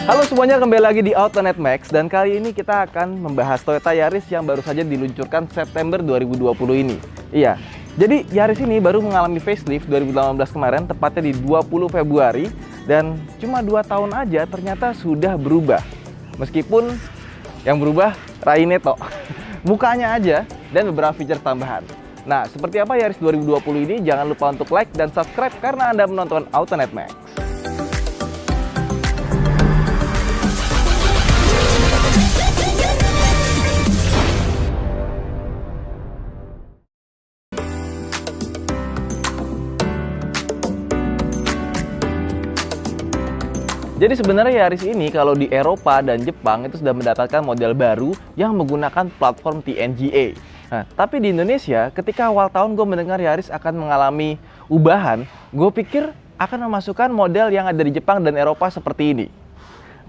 Halo semuanya, kembali lagi di Autonet Max dan kali ini kita akan membahas Toyota Yaris yang baru saja diluncurkan September 2020 ini. Iya, jadi Yaris ini baru mengalami facelift 2018 kemarin, tepatnya di 20 Februari, dan cuma 2 tahun aja ternyata sudah berubah. Meskipun yang berubah Raineto, mukanya aja dan beberapa fitur tambahan. Nah, seperti apa Yaris 2020 ini? Jangan lupa untuk like dan subscribe karena Anda menonton Autonet Max. Jadi sebenarnya Yaris ini kalau di Eropa dan Jepang itu sudah mendapatkan model baru yang menggunakan platform TNGA. Nah, tapi di Indonesia ketika awal tahun gue mendengar Yaris akan mengalami ubahan, gue pikir akan memasukkan model yang ada di Jepang dan Eropa seperti ini.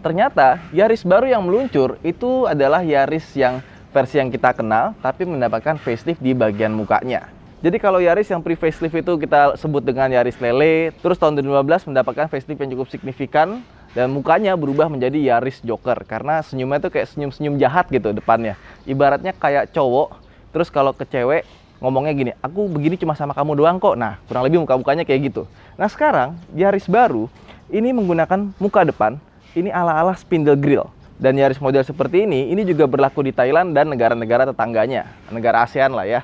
Ternyata Yaris baru yang meluncur itu adalah Yaris yang versi yang kita kenal, tapi mendapatkan facelift di bagian mukanya. Jadi kalau Yaris yang pre-facelift itu kita sebut dengan Yaris Lele, terus tahun 2015 mendapatkan facelift yang cukup signifikan, dan mukanya berubah menjadi Yaris Joker karena senyumnya tuh kayak senyum-senyum jahat gitu depannya. Ibaratnya kayak cowok, terus kalau ke cewek ngomongnya gini, aku begini cuma sama kamu doang kok. Nah, kurang lebih muka-mukanya kayak gitu. Nah, sekarang Yaris baru ini menggunakan muka depan, ini ala-ala spindle grill. Dan Yaris model seperti ini juga berlaku di Thailand dan negara-negara tetangganya, negara ASEAN lah ya.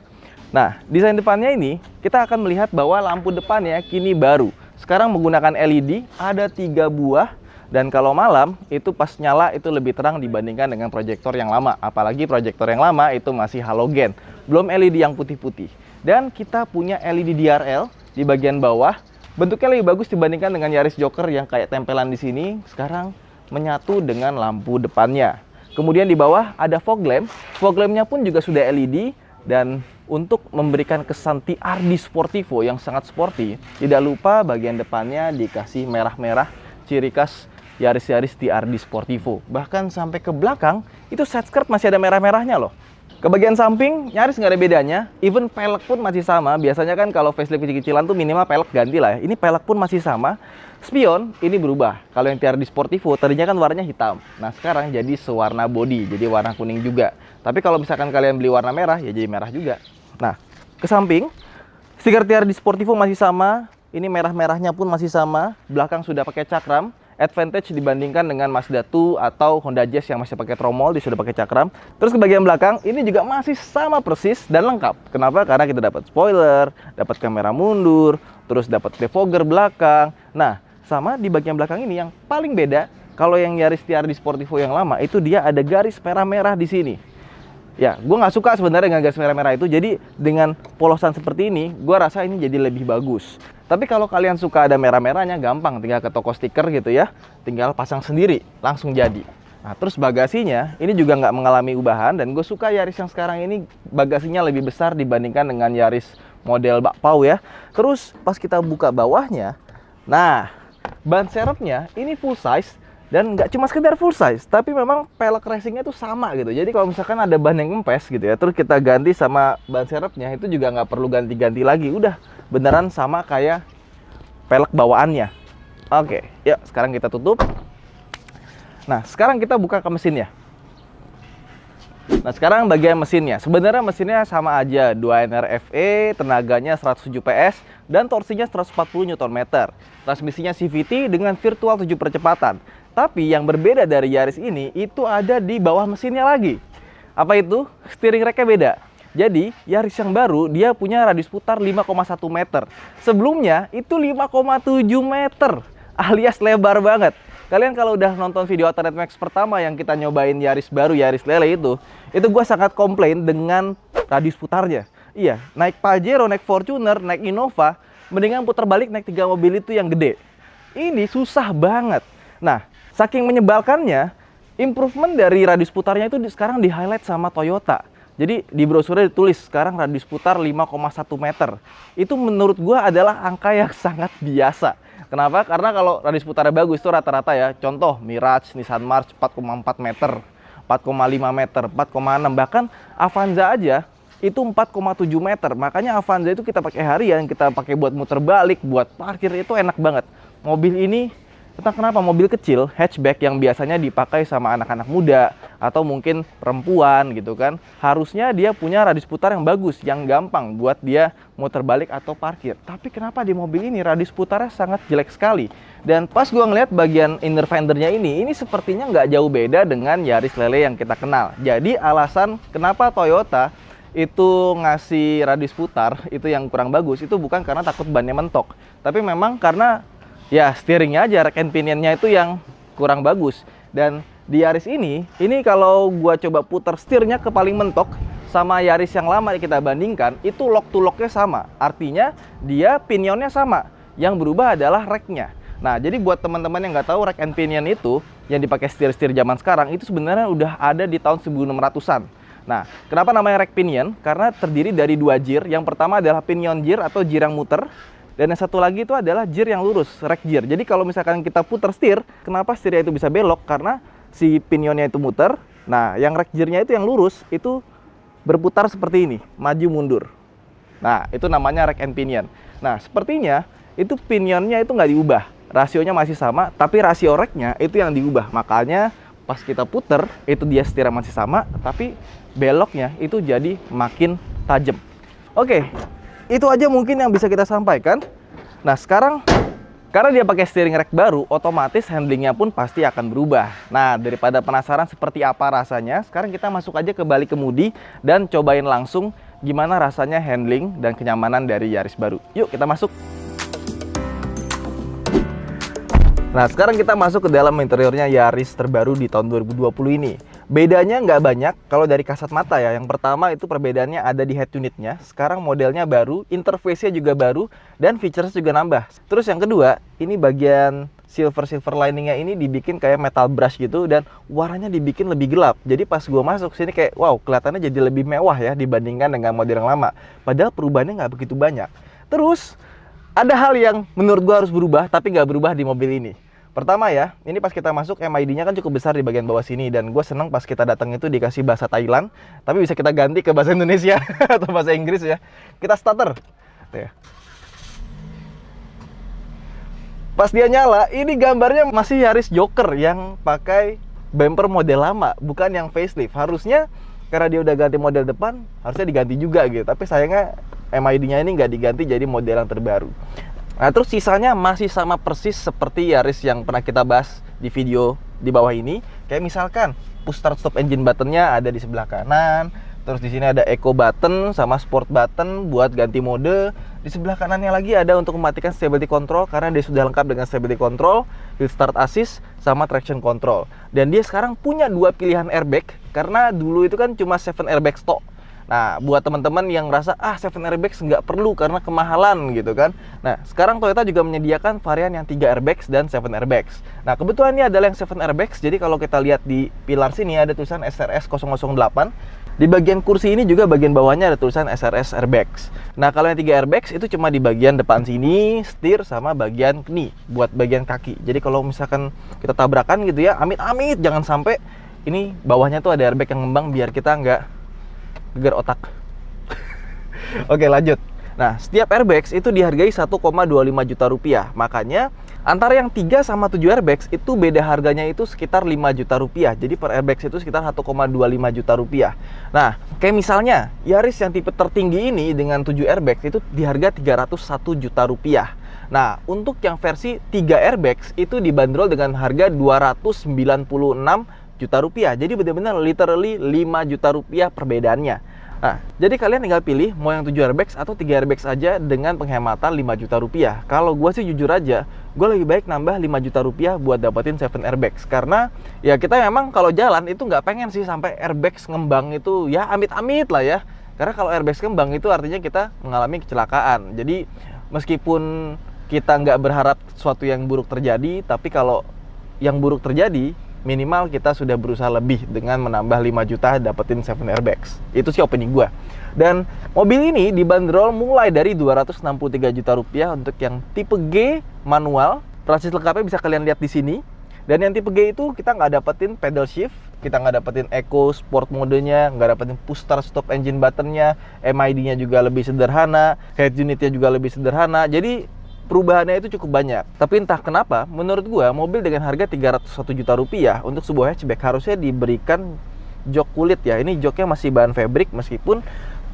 Nah, desain depannya ini kita akan melihat bahwa lampu depannya kini baru. Sekarang menggunakan LED, ada 3 buah. Dan kalau malam, itu pas nyala itu lebih terang dibandingkan dengan proyektor yang lama. Apalagi proyektor yang lama itu masih halogen, belum LED yang putih-putih. Dan kita punya LED DRL di bagian bawah. Bentuknya lebih bagus dibandingkan dengan Yaris Joker yang kayak tempelan di sini. Sekarang menyatu dengan lampu depannya. Kemudian di bawah ada fog lamp. Fog lampnya pun juga sudah LED. Dan untuk memberikan kesan TRD Sportivo yang sangat sporty, tidak lupa bagian depannya dikasih merah-merah, ciri khas Yaris TRD Sportivo. Bahkan sampai ke belakang, itu side skirt masih ada merah-merahnya loh. Ke bagian samping, Yaris nggak ada bedanya. Even pelek pun masih sama. Biasanya kan kalau facelift kecil-kecilan tuh minimal pelek ganti lah ya. Ini pelek pun masih sama. Spion ini berubah. Kalau yang TRD Sportivo tadinya kan warnanya hitam. Nah sekarang jadi sewarna body, jadi warna kuning juga. Tapi kalau misalkan kalian beli warna merah, ya jadi merah juga. Nah, ke samping, stiker TRD Sportivo masih sama. Ini merah-merahnya pun masih sama. Belakang sudah pakai cakram. Advantage dibandingkan dengan Mazda 2 atau Honda Jazz yang masih pakai tromol, dia sudah pakai cakram. Terus ke bagian belakang, ini juga masih sama persis dan lengkap. Kenapa? Karena kita dapat spoiler, dapat kamera mundur, terus dapat defogger belakang. Nah, sama di bagian belakang ini yang paling beda, kalau yang Yaris TRD Sportivo yang lama, itu dia ada garis merah-merah di sini. Ya, gue nggak suka sebenarnya dengan garis merah-merah itu. Jadi dengan polosan seperti ini, gue rasa ini jadi lebih bagus. Tapi kalau kalian suka ada merah-merahnya, gampang. Tinggal ke toko stiker gitu ya. Tinggal pasang sendiri, langsung jadi. Nah, terus bagasinya, ini juga nggak mengalami ubahan. Dan gue suka Yaris yang sekarang ini, bagasinya lebih besar dibandingkan dengan Yaris model bakpao ya. Terus pas kita buka bawahnya, nah, ban serepnya ini full size. Dan nggak cuma sekedar full size, tapi memang pelek racingnya itu sama gitu. Jadi kalau misalkan ada ban yang kempes gitu ya, terus kita ganti sama ban serepnya, itu juga nggak perlu ganti-ganti lagi. Udah beneran sama kayak pelek bawaannya. Oke, yuk sekarang kita tutup. Nah, sekarang kita buka ke mesinnya. Nah, sekarang bagian mesinnya. Sebenarnya mesinnya sama aja, 2NR FE, tenaganya 107 PS, dan torsinya 140 Nm. Transmisinya CVT dengan virtual 7 percepatan. Tapi yang berbeda dari Yaris ini, itu ada di bawah mesinnya lagi. Apa itu? Steering racknya beda. Jadi, Yaris yang baru, dia punya radius putar 5,1 meter. Sebelumnya, itu 5,7 meter. Alias lebar banget. Kalian kalau udah nonton video Autonet Max pertama yang kita nyobain Yaris baru, Yaris Lele itu gue sangat komplain dengan radius putarnya. Iya, naik Pajero, naik Fortuner, naik Innova, mendingan putar balik naik 3 mobil itu yang gede. Ini susah banget. Nah, saking menyebalkannya, improvement dari radius putarnya itu sekarang di highlight sama Toyota. Jadi di brosurnya ditulis sekarang radius putar 5,1 meter. Itu menurut gua adalah angka yang sangat biasa. Kenapa? Karena kalau radius putarnya bagus itu rata-rata ya. Contoh Mirage, Nissan March 4,4 meter, 4,5 meter, 4,6. Bahkan Avanza aja itu 4,7 meter. Makanya Avanza itu kita pakai harian, kita pakai buat muter balik, buat parkir itu enak banget. Mobil ini Entah kenapa mobil kecil, hatchback yang biasanya dipakai sama anak-anak muda atau mungkin perempuan gitu kan, harusnya dia punya radius putar yang bagus, yang gampang buat dia muter balik atau parkir. Tapi kenapa di mobil ini radius putarnya sangat jelek sekali? Dan pas gua ngeliat bagian inner fendernya ini sepertinya nggak jauh beda dengan Yaris Lele yang kita kenal. Jadi alasan kenapa Toyota itu ngasih radius putar itu yang kurang bagus, itu bukan karena takut bannya mentok, tapi memang karena ya steeringnya aja, rack and pinionnya itu yang kurang bagus. Dan di Yaris ini kalau gua coba putar setirnya ke paling mentok sama Yaris yang lama kita bandingkan, itu lock to locknya sama. Artinya dia pinionnya sama, yang berubah adalah racknya. Nah, jadi buat teman-teman yang nggak tahu, rack and pinion itu yang dipakai setir-setir zaman sekarang itu sebenarnya udah ada di tahun 1600-an. Nah, kenapa namanya rack pinion? Karena terdiri dari dua gear. Yang pertama adalah pinion gear atau gear yang muter. Dan yang satu lagi itu adalah gear yang lurus, rack gear. Jadi kalau misalkan kita putar setir, kenapa setirnya itu bisa belok? Karena si pinionnya itu muter. Nah, yang rack gearnya itu yang lurus, itu berputar seperti ini, maju mundur. Nah, itu namanya rack and pinion. Nah, sepertinya itu pinionnya itu nggak diubah. Rasionya masih sama, tapi rasio racknya itu yang diubah. Makanya pas kita puter, itu dia setirnya masih sama, tapi beloknya itu jadi makin tajam. Oke. Itu aja mungkin yang bisa kita sampaikan. Nah, sekarang karena dia pakai steering rack baru, otomatis handlingnya pun pasti akan berubah. Nah, daripada penasaran seperti apa rasanya, sekarang kita masuk aja ke balik kemudi dan cobain langsung gimana rasanya handling dan kenyamanan dari Yaris baru. Yuk kita masuk. Nah, sekarang kita masuk ke dalam interiornya Yaris terbaru di tahun 2020 ini. Bedanya nggak banyak kalau dari kasat mata ya. Yang pertama itu perbedaannya ada di head unitnya. Sekarang modelnya baru, interface-nya juga baru, dan features juga nambah. Terus yang kedua, ini bagian silver liningnya ini dibikin kayak metal brush gitu, dan warnanya dibikin lebih gelap. Jadi pas gua masuk sini kayak wow, kelihatannya jadi lebih mewah ya dibandingkan dengan model yang lama. Padahal perubahannya nggak begitu banyak. Terus ada hal yang menurut gua harus berubah tapi nggak berubah di mobil ini. Pertama ya, ini pas kita masuk MID-nya kan cukup besar di bagian bawah sini, dan gue seneng pas kita datang itu dikasih bahasa Thailand, tapi bisa kita ganti ke bahasa Indonesia atau bahasa Inggris ya. Kita starter. Tuh ya. Pas dia nyala, ini gambarnya masih Yaris Joker yang pakai bumper model lama, bukan yang facelift. Harusnya karena dia udah ganti model depan, harusnya diganti juga gitu. Tapi sayangnya MID-nya ini nggak diganti jadi model yang terbaru. Nah, terus sisanya masih sama persis seperti Yaris yang pernah kita bahas di video di bawah ini. Kayak misalkan push start stop engine buttonnya ada di sebelah kanan. Terus di sini ada eco button sama sport button buat ganti mode. Di sebelah kanannya lagi ada untuk mematikan stability control karena dia sudah lengkap dengan stability control, hill start assist, sama traction control. Dan dia sekarang punya dua pilihan airbag karena dulu itu kan cuma 7 airbag stock. Nah, buat teman-teman yang ngerasa 7 airbags nggak perlu karena kemahalan gitu kan. Nah, sekarang Toyota juga menyediakan varian yang 3 airbags dan 7 airbags. Nah, kebetulan ini adalah yang 7 airbags. Jadi kalau kita lihat di pilar sini ada tulisan SRS 008. Di bagian kursi ini juga bagian bawahnya ada tulisan SRS airbags. Nah, kalau yang 3 airbags itu cuma di bagian depan sini, setir sama bagian knee buat bagian kaki. Jadi kalau misalkan kita tabrakan gitu ya, amit-amit jangan sampai ini bawahnya tuh ada airbag yang ngembang biar kita nggak gegar otak. Oke, lanjut. Nah, setiap airbags itu dihargai 1,25 juta rupiah. Makanya antara yang 3 sama 7 airbags itu beda harganya itu sekitar 5 juta rupiah. Jadi per airbags itu sekitar 1,25 juta rupiah. Nah, kayak misalnya Yaris yang tipe tertinggi ini dengan 7 airbags itu di harga 301 juta rupiah. Nah, untuk yang versi 3 airbags itu dibanderol dengan harga 296 juta rupiah. Jadi benar-benar literally 5 juta rupiah perbedaannya. Nah, jadi kalian tinggal pilih mau yang 7 airbags atau 3 airbags aja dengan penghematan 5 juta rupiah. Kalau gue sih jujur aja, gue lebih baik nambah 5 juta rupiah buat dapetin 7 airbags. Karena ya kita memang kalau jalan itu nggak pengen sih sampai airbags ngembang itu ya amit-amit lah ya. Karena kalau airbags ngembang itu artinya kita mengalami kecelakaan. Jadi meskipun kita nggak berharap sesuatu yang buruk terjadi, tapi kalau yang buruk terjadi, minimal kita sudah berusaha lebih dengan menambah 5 juta dapetin 7 airbags. Itu sih opini gue. Dan mobil ini dibanderol mulai dari 263 juta rupiah untuk yang tipe G manual. Transisi lengkapnya bisa kalian lihat di sini. Dan yang tipe G itu kita nggak dapetin pedal shift, kita nggak dapetin eco sport modenya, nggak dapetin push start stop engine buttonnya, MID-nya juga lebih sederhana, head unitnya juga lebih sederhana. Jadi perubahannya itu cukup banyak. Tapi entah kenapa, menurut gua mobil dengan harga 301 juta rupiah untuk sebuah hatchback harusnya diberikan jok kulit ya. Ini joknya masih bahan fabric, meskipun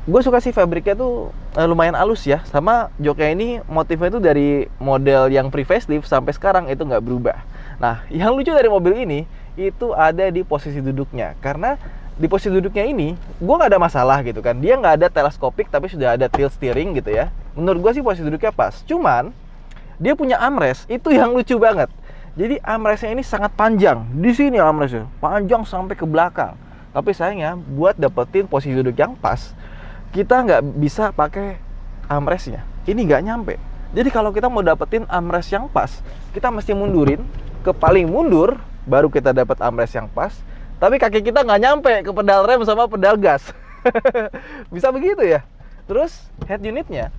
gue suka sih fabriknya tuh lumayan halus ya. Sama joknya ini motifnya itu dari model yang pre-facelift sampai sekarang itu nggak berubah. Nah, yang lucu dari mobil ini itu ada di posisi duduknya. Karena di posisi duduknya ini, gue nggak ada masalah gitu kan. Dia nggak ada teleskopik, tapi sudah ada tilt steering gitu ya. Menurut gue sih posisi duduknya pas. Cuman, dia punya armrest, itu yang lucu banget. Jadi armrestnya ini sangat panjang. Di sini armrestnya, panjang sampai ke belakang. Tapi sayangnya, buat dapetin posisi duduk yang pas, kita nggak bisa pakai armrestnya. Ini nggak nyampe. Jadi kalau kita mau dapetin armrest yang pas, kita mesti mundurin ke paling mundur, baru kita dapat armrest yang pas. Tapi kaki kita nggak nyampe ke pedal rem sama pedal gas. Bisa begitu ya. Terus head unitnya,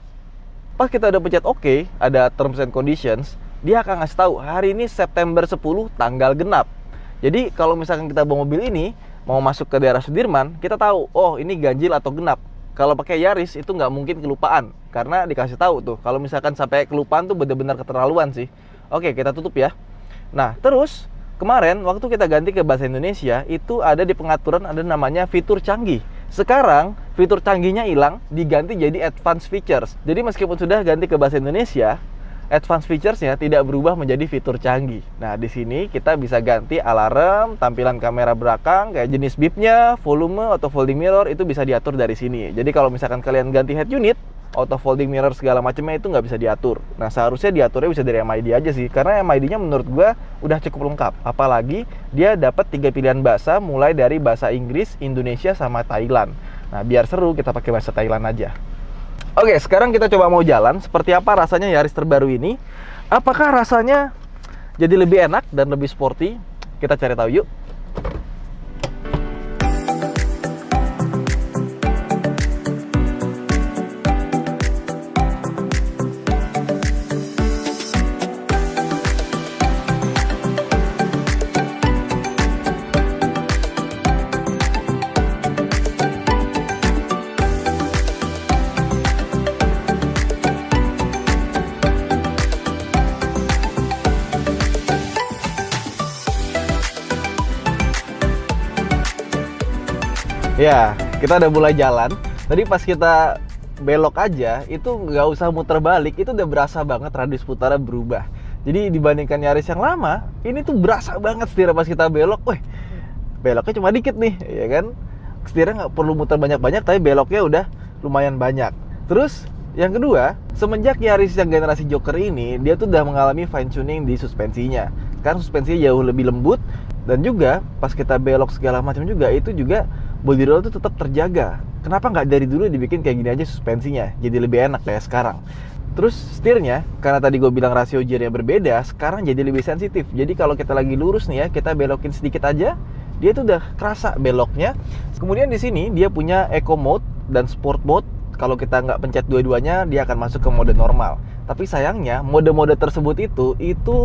pas kita udah pencet OK, ada terms and conditions, dia akan ngasih tahu hari ini September 10 tanggal genap. Jadi kalau misalkan kita bawa mobil ini mau masuk ke daerah Sudirman, kita tahu, oh ini ganjil atau genap. Kalau pakai Yaris itu nggak mungkin kelupaan, karena dikasih tahu tuh. Kalau misalkan sampai kelupaan tuh benar-benar keterlaluan sih. Oke, kita tutup ya. Nah, terus kemarin waktu kita ganti ke bahasa Indonesia, itu ada di pengaturan ada namanya fitur canggih. Sekarang fitur canggihnya hilang, diganti jadi advanced features. Jadi meskipun sudah ganti ke bahasa Indonesia, advanced features-nya tidak berubah menjadi fitur canggih. Nah, di sini kita bisa ganti alarm, tampilan kamera belakang, kayak jenis bipnya, volume, auto folding mirror, itu bisa diatur dari sini. Jadi kalau misalkan kalian ganti head unit, auto folding mirror segala macamnya itu nggak bisa diatur. Nah, seharusnya diaturnya bisa dari MID aja sih, karena MID-nya menurut gua udah cukup lengkap. Apalagi dia dapat 3 pilihan bahasa, mulai dari bahasa Inggris, Indonesia, sama Thailand. Nah, biar seru kita pakai bahasa Thailand aja. Oke, sekarang kita coba mau jalan. Seperti apa rasanya Yaris terbaru ini? Apakah rasanya jadi lebih enak dan lebih sporty? Kita cari tahu yuk. Ya, kita udah mulai jalan. Tadi pas kita belok aja, itu nggak usah muter balik, itu udah berasa banget radius putarnya berubah. Jadi dibandingkan Yaris yang lama, ini tuh berasa banget setirnya pas kita belok. Wih, beloknya cuma dikit nih, ya kan? Setirnya nggak perlu muter banyak-banyak, tapi beloknya udah lumayan banyak. Terus, yang kedua, semenjak Yaris yang generasi Joker ini, dia tuh udah mengalami fine tuning di suspensinya. Sekarang suspensinya jauh lebih lembut, dan juga pas kita belok segala macam juga, itu juga body roll itu tetap terjaga. Kenapa nggak dari dulu dibikin kayak gini aja suspensinya? Jadi lebih enak kayak sekarang. Terus setirnya, karena tadi gue bilang rasio gearnya berbeda, sekarang jadi lebih sensitif. Jadi kalau kita lagi lurus nih ya, kita belokin sedikit aja, dia tuh udah kerasa beloknya. Kemudian di sini dia punya eco mode dan sport mode. Kalau kita nggak pencet dua-duanya, dia akan masuk ke mode normal. Tapi sayangnya mode-mode tersebut itu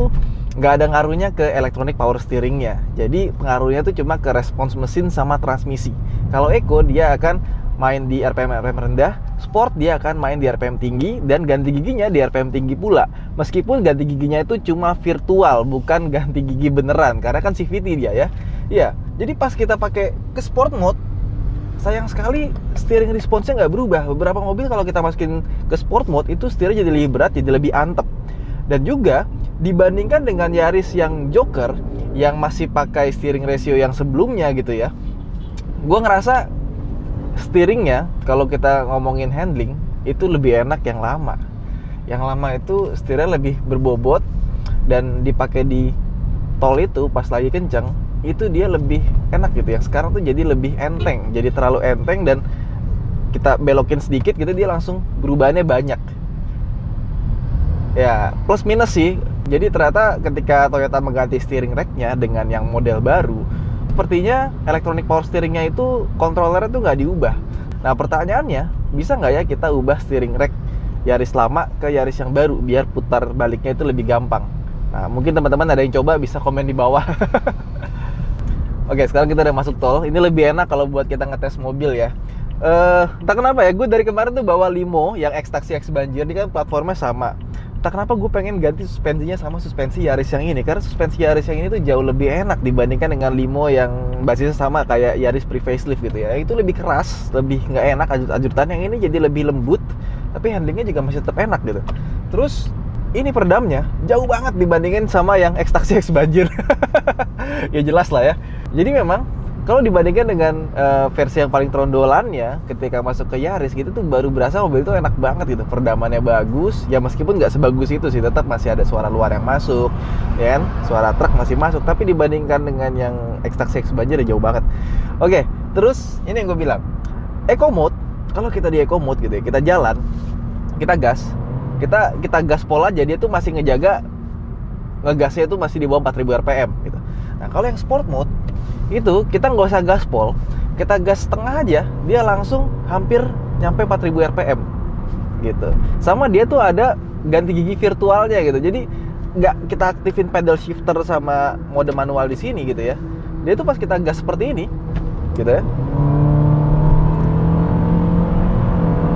nggak ada ngaruhnya ke electronic power steeringnya. Jadi pengaruhnya tuh cuma ke respons mesin sama transmisi. Kalau Eco dia akan main di RPM rendah, Sport dia akan main di RPM tinggi, dan ganti giginya di RPM tinggi pula. Meskipun ganti giginya itu cuma virtual, bukan ganti gigi beneran, karena kan CVT dia ya. Iya, jadi pas kita pakai ke Sport mode, sayang sekali steering responsnya nggak berubah. Beberapa mobil kalau kita masukin ke Sport mode itu steering jadi lebih berat, jadi lebih antep. Dan juga dibandingkan dengan Yaris yang Joker yang masih pakai steering ratio yang sebelumnya gitu ya, gue ngerasa steeringnya kalau kita ngomongin handling itu lebih enak yang lama. Yang lama itu steeringnya lebih berbobot, dan dipakai di tol itu pas lagi kencang itu dia lebih enak gitu. Yang sekarang tuh jadi lebih enteng, jadi terlalu enteng, dan kita belokin sedikit gitu dia langsung perubahannya banyak. Ya, plus minus sih. Jadi ternyata ketika Toyota mengganti steering rack-nya dengan yang model baru, sepertinya electronic power steering-nya itu kontrolernya tuh nggak diubah. Nah, pertanyaannya, bisa nggak ya kita ubah steering rack Yaris lama ke Yaris yang baru biar putar baliknya itu lebih gampang? Nah, mungkin teman-teman ada yang coba, bisa komen di bawah. Oke, sekarang kita udah masuk tol. Ini lebih enak kalau buat kita ngetes mobil ya. Entah kenapa ya, gue dari kemarin tuh bawa Limo yang X Taxi X Banjir, ini kan platformnya sama. entah kenapa gue pengen ganti suspensinya sama suspensi Yaris yang ini, karena suspensi Yaris yang ini tuh jauh lebih enak dibandingkan dengan Limo yang basisnya sama kayak Yaris pre-facelift gitu ya. Itu lebih keras, lebih nggak enak ajut-ajutan. Yang ini jadi lebih lembut, tapi handlingnya juga masih tetap enak gitu. Terus ini peredamnya jauh banget dibandingin sama yang X-Taxi X Banjir. Ya jelas lah ya. Jadi memang kalau dibandingkan dengan versi yang paling trondolannya ketika masuk ke Yaris gitu tuh baru berasa mobil itu enak banget gitu. Peredamannya bagus, ya meskipun nggak sebagus itu sih, tetap masih ada suara luar yang masuk, ya kan? Suara truk masih masuk, tapi dibandingkan dengan yang X-Taxi X Banjir ya jauh banget. Oke, terus ini yang gue bilang, Eco Mode, kalau kita di Eco Mode gitu ya, kita jalan, kita gas, kita gaspol aja, dia tuh masih ngegasnya itu masih di bawah 4000 rpm gitu. Nah kalau yang Sport Mode itu kita nggak usah gaspol, kita gas setengah aja, dia langsung hampir nyampe 4000 rpm gitu. Sama dia tuh ada ganti gigi virtualnya gitu, jadi nggak kita aktifin pedal shifter sama mode manual di sini gitu ya. Dia tuh pas kita gas seperti ini gitu ya,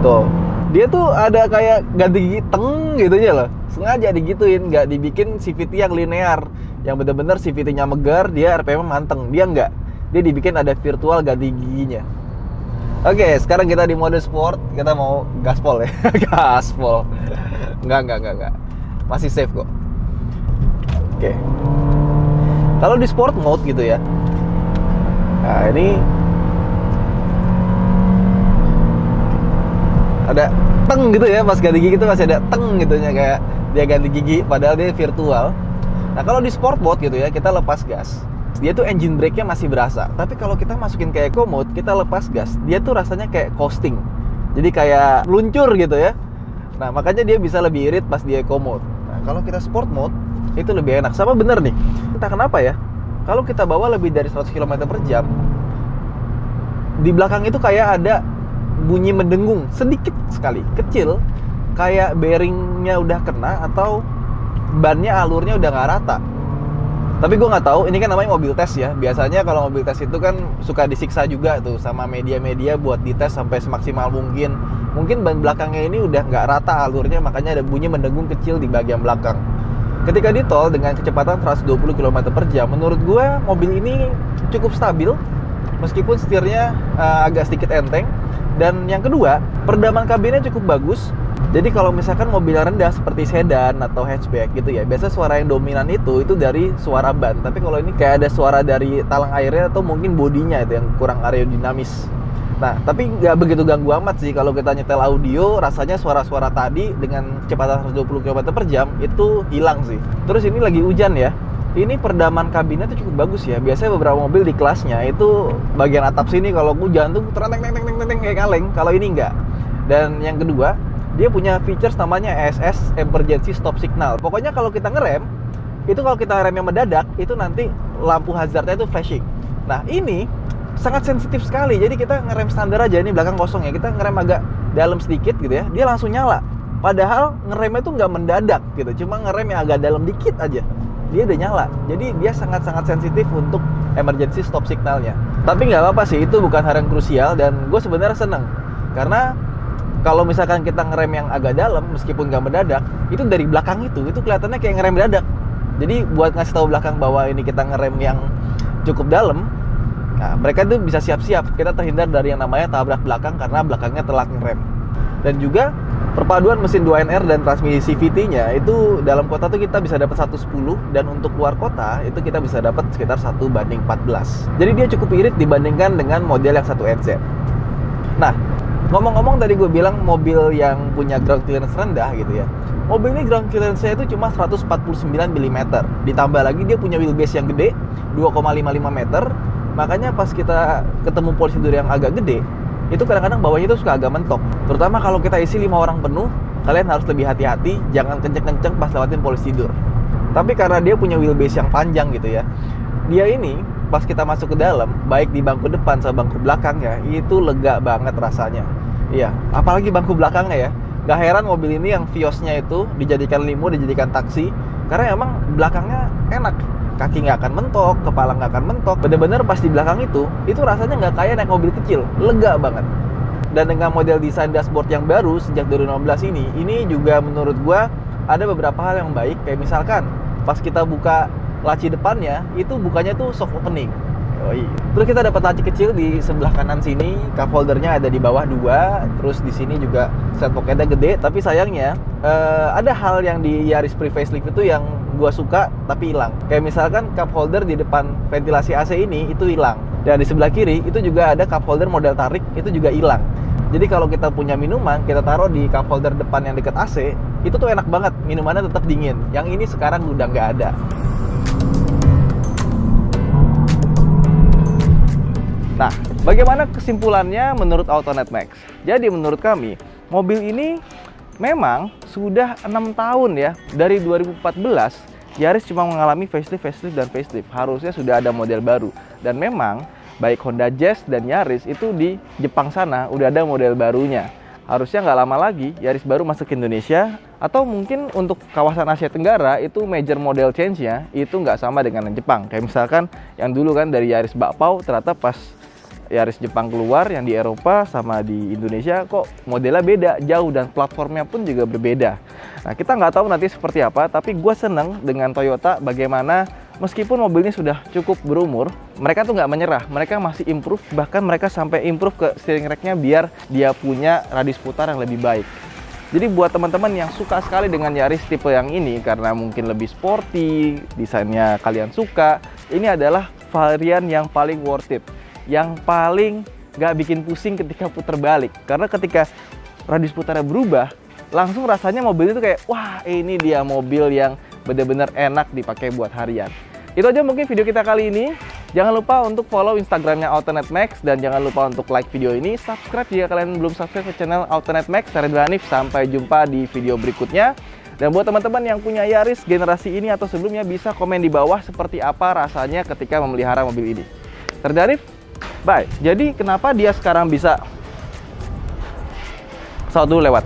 tuh dia tuh ada kayak ganti gigi teng gitu aja loh, sengaja digituin, nggak dibikin CVT yang linear, yang bener-bener CVT-nya megar, dia RPM manteng. Dia enggak, dia dibikin ada virtual ganti giginya. Oke, sekarang kita di mode sport, kita mau gaspol ya. Gaspol. Enggak. Masih safe kok. Oke. Kalau di sport mode gitu ya. Nah, ini ada teng gitu ya, pas ganti gigi itu masih ada teng gitu nya, kayak dia ganti gigi padahal dia virtual. Nah kalau di sport mode gitu ya, kita lepas gas, dia tuh engine brake-nya masih berasa. Tapi kalau kita masukin ke eco mode, kita lepas gas, dia tuh rasanya kayak coasting, jadi kayak luncur gitu ya. Nah makanya dia bisa lebih irit pas di eco mode. Nah kalau kita sport mode, itu lebih enak. Sama bener nih, entah kenapa ya, kalau kita bawa lebih dari 100 km/jam, di belakang itu kayak ada bunyi mendengung sedikit sekali, kecil, kayak bearingnya udah kena atau bannya alurnya udah nggak rata. Tapi gue nggak tahu, ini kan namanya mobil tes ya. Biasanya kalau mobil tes itu kan suka disiksa juga tuh sama media-media buat dites sampai semaksimal mungkin. Mungkin ban belakangnya ini udah nggak rata alurnya, makanya ada bunyi mendengung kecil di bagian belakang. Ketika di tol dengan kecepatan 120 km/jam, menurut gue mobil ini cukup stabil, meskipun setirnya agak sedikit enteng. Dan yang kedua, peredaman kabinnya cukup bagus. Jadi kalau misalkan mobil yang rendah seperti sedan atau hatchback gitu ya, biasa suara yang dominan itu dari suara ban. Tapi kalau ini kayak ada suara dari talang airnya atau mungkin bodinya itu yang kurang aerodinamis. Nah, tapi nggak begitu ganggu amat sih kalau kita nyetel audio, rasanya suara-suara tadi dengan kecepatan 120 km/jam itu hilang sih. Terus ini lagi hujan ya. Ini peredaman kabinnya tuh cukup bagus ya. Biasanya beberapa mobil di kelasnya itu bagian atap sini kalau hujan tuh terenteng kayak kaleng. Kalau ini enggak. Dan yang kedua, dia punya features namanya ESS Emergency Stop Signal. Pokoknya kalau kita ngerem, itu kalau kita ngerem yang mendadak, itu nanti lampu hazardnya itu flashing. Nah ini sangat sensitif sekali. Jadi kita ngerem standar aja, ini belakang kosong ya, kita ngerem agak dalam sedikit gitu ya, dia langsung nyala. Padahal ngeremnya tuh nggak mendadak gitu, cuma ngerem yang agak dalam dikit aja, dia udah nyala. Jadi dia sangat-sangat sensitif untuk emergency stop signalnya. Tapi nggak apa-apa sih, itu bukan hal yang krusial. Dan gue sebenarnya seneng, karena kalau misalkan kita ngerem yang agak dalam, meskipun nggak mendadak, itu dari belakang itu kelihatannya kayak ngerem mendadak. Jadi buat ngasih tahu belakang bahwa ini kita ngerem yang cukup dalam, nah mereka tuh bisa siap-siap, kita terhindar dari yang namanya tabrak belakang karena belakangnya telat ngerem. Dan juga perpaduan mesin 2NR dan transmisi CVT-nya itu dalam kota tuh kita bisa dapat 110, dan untuk luar kota itu kita bisa dapat sekitar 1:14. Jadi dia cukup irit dibandingkan dengan model yang 1NZ. Nah, ngomong-ngomong tadi gue bilang mobil yang punya ground clearance rendah gitu ya. Mobil ini ground clearance-nya itu cuma 149 mm. Ditambah lagi dia punya wheelbase yang gede, 2,55 meter. Makanya pas kita ketemu polisi tidur yang agak gede, itu kadang-kadang bawahnya itu suka agak mentok. Terutama kalau kita isi 5 orang penuh, kalian harus lebih hati-hati, jangan kenceng-kenceng pas lewatin polisi tidur. Tapi karena dia punya wheelbase yang panjang gitu ya, dia ini pas kita masuk ke dalam, baik di bangku depan sama bangku belakangnya, itu lega banget rasanya. Iya, apalagi bangku belakangnya ya. Gak heran mobil ini yang Viosnya itu dijadikan limo, dijadikan taksi, karena emang belakangnya enak. Kaki nggak akan mentok, kepala nggak akan mentok. Bener-bener pas di belakang itu rasanya nggak kayak naik mobil kecil, lega banget. Dan dengan model desain dashboard yang baru sejak 2016 ini juga menurut gua ada beberapa hal yang baik, kayak misalkan pas kita buka laci depannya, itu bukanya tuh soft opening. Terus kita dapat laci kecil di sebelah kanan sini, cup holdernya ada di bawah 2, terus di sini juga set pocketnya gede. Tapi sayangnya ada hal yang di Yaris pre-facelift itu yang gua suka tapi hilang. Kayak misalkan cup holder di depan ventilasi AC ini itu hilang. Dan di sebelah kiri itu juga ada cup holder model tarik, itu juga hilang. Jadi kalau kita punya minuman, kita taruh di cup holder depan yang dekat AC, itu tuh enak banget, minumannya tetap dingin. Yang ini sekarang udah nggak ada. Nah, bagaimana kesimpulannya menurut Autonet Max? Jadi menurut kami, mobil ini memang sudah 6 tahun ya. Dari 2014, Yaris cuma mengalami facelift, dan facelift. Harusnya sudah ada model baru. Dan memang, baik Honda Jazz dan Yaris itu di Jepang sana udah ada model barunya. Harusnya nggak lama lagi Yaris baru masuk ke Indonesia, atau mungkin untuk kawasan Asia Tenggara itu major model change-nya itu nggak sama dengan yang Jepang. Kayak misalkan yang dulu kan dari Yaris Bakpao, ternyata pas Yaris Jepang keluar, yang di Eropa sama di Indonesia kok modelnya beda jauh dan platformnya pun juga berbeda. Nah, kita nggak tahu nanti seperti apa, tapi gue seneng dengan Toyota bagaimana meskipun mobil ini sudah cukup berumur, mereka tuh nggak menyerah, mereka masih improve, bahkan mereka sampai improve ke steering rack-nya biar dia punya radius putar yang lebih baik. Jadi buat teman-teman yang suka sekali dengan Yaris tipe yang ini karena mungkin lebih sporty, desainnya kalian suka, ini adalah varian yang paling worth it, yang paling nggak bikin pusing ketika putar balik. Karena ketika radius putarnya berubah, langsung rasanya mobil itu kayak, wah ini dia mobil yang benar-benar enak dipakai buat harian. Itu aja mungkin video kita kali ini. Jangan lupa untuk follow Instagramnya Autonet Max, dan jangan lupa untuk like video ini, subscribe jika kalian belum subscribe ke channel Autonet Max. Saya Ridwan Hanif, sampai jumpa di video berikutnya. Dan buat teman-teman yang punya Yaris generasi ini atau sebelumnya, bisa komen di bawah seperti apa rasanya ketika memelihara mobil ini. Saya Ridwan Hanif, bye. Jadi kenapa dia sekarang bisa pesawat dulu lewat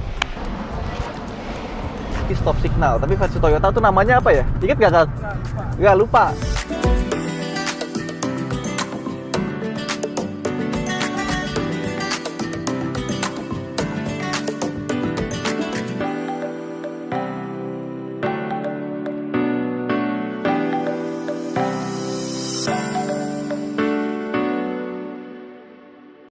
stop signal, tapi versi Toyota tuh namanya apa ya? Ingat nggak kan? Nggak lupa.